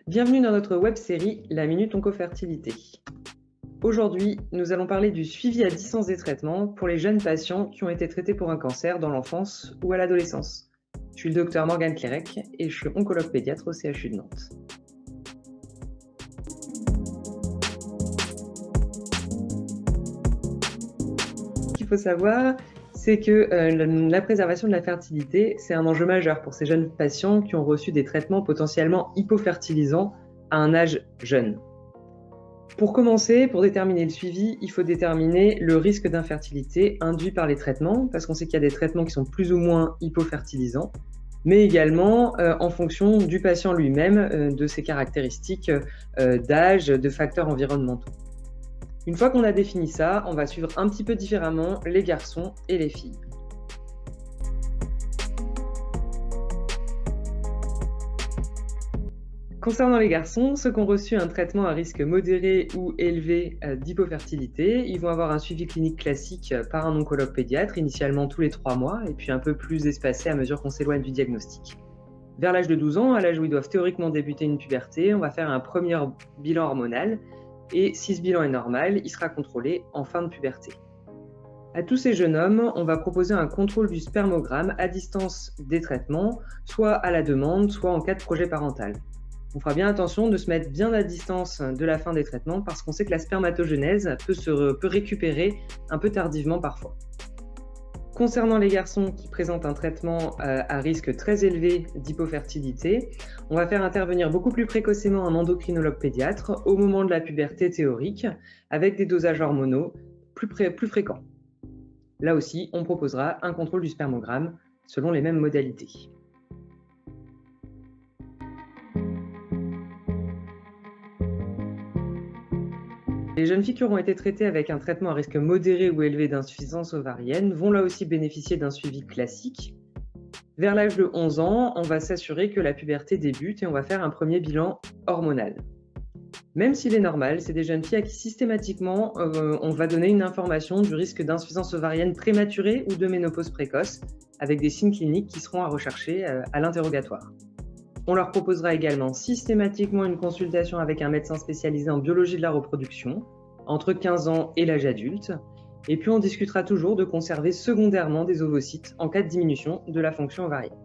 Bienvenue dans notre web-série La Minute Oncofertilité. Aujourd'hui, nous allons parler du suivi à distance des traitements pour les jeunes patients qui ont été traités pour un cancer dans l'enfance ou à l'adolescence. Je suis le docteur Morgane Clérec et je suis oncologue pédiatre au CHU de Nantes. Ce qu'il faut savoir, c'est que la préservation de la fertilité, c'est un enjeu majeur pour ces jeunes patients qui ont reçu des traitements potentiellement hypofertilisants à un âge jeune. Pour commencer, pour déterminer le suivi, il faut déterminer le risque d'infertilité induit par les traitements, parce qu'on sait qu'il y a des traitements qui sont plus ou moins hypofertilisants, mais également en fonction du patient lui-même, de ses caractéristiques d'âge, de facteurs environnementaux. Une fois qu'on a défini ça, on va suivre un petit peu différemment les garçons et les filles. Concernant les garçons, ceux qui ont reçu un traitement à risque modéré ou élevé d'hypofertilité, ils vont avoir un suivi clinique classique par un oncologue pédiatre, initialement tous les 3 mois, et puis un peu plus espacé à mesure qu'on s'éloigne du diagnostic. Vers l'âge de 12 ans, à l'âge où ils doivent théoriquement débuter une puberté, on va faire un premier bilan hormonal, et si ce bilan est normal, il sera contrôlé en fin de puberté. À tous ces jeunes hommes, on va proposer un contrôle du spermogramme à distance des traitements, soit à la demande, soit en cas de projet parental. On fera bien attention de se mettre bien à distance de la fin des traitements parce qu'on sait que la spermatogénèse peut récupérer un peu tardivement parfois. Concernant les garçons qui présentent un traitement à risque très élevé d'hypofertilité, on va faire intervenir beaucoup plus précocement un endocrinologue pédiatre au moment de la puberté théorique avec des dosages hormonaux plus fréquents. Là aussi, on proposera un contrôle du spermogramme selon les mêmes modalités. Les jeunes filles qui auront été traitées avec un traitement à risque modéré ou élevé d'insuffisance ovarienne vont là aussi bénéficier d'un suivi classique. Vers l'âge de 11 ans, on va s'assurer que la puberté débute et on va faire un premier bilan hormonal. Même s'il est normal, c'est des jeunes filles à qui systématiquement on va donner une information du risque d'insuffisance ovarienne prématurée ou de ménopause précoce avec des signes cliniques qui seront à rechercher à l'interrogatoire. On leur proposera également systématiquement une consultation avec un médecin spécialisé en biologie de la reproduction, entre 15 ans et l'âge adulte, et puis on discutera toujours de conserver secondairement des ovocytes en cas de diminution de la fonction ovarienne.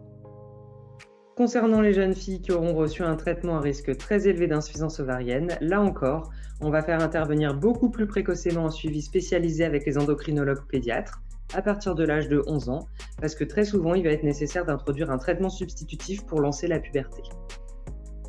Concernant les jeunes filles qui auront reçu un traitement à risque très élevé d'insuffisance ovarienne, là encore, on va faire intervenir beaucoup plus précocement un suivi spécialisé avec les endocrinologues pédiatres, à partir de l'âge de 11 ans, parce que très souvent, il va être nécessaire d'introduire un traitement substitutif pour lancer la puberté.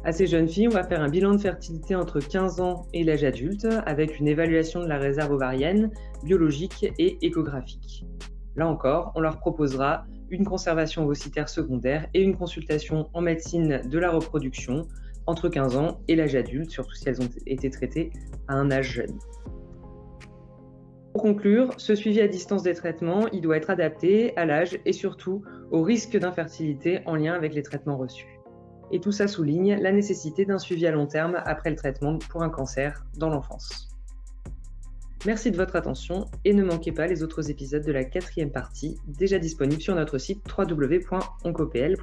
À ces jeunes filles, on va faire un bilan de fertilité entre 15 ans et l'âge adulte, avec une évaluation de la réserve ovarienne, biologique et échographique. Là encore, on leur proposera une conservation ovocytaire secondaire et une consultation en médecine de la reproduction entre 15 ans et l'âge adulte, surtout si elles ont été traitées à un âge jeune. Pour conclure, ce suivi à distance des traitements, il doit être adapté à l'âge et surtout au risque d'infertilité en lien avec les traitements reçus. Et tout ça souligne la nécessité d'un suivi à long terme après le traitement pour un cancer dans l'enfance. Merci de votre attention et ne manquez pas les autres épisodes de la 4e partie déjà disponibles sur notre site www.oncopl.fr.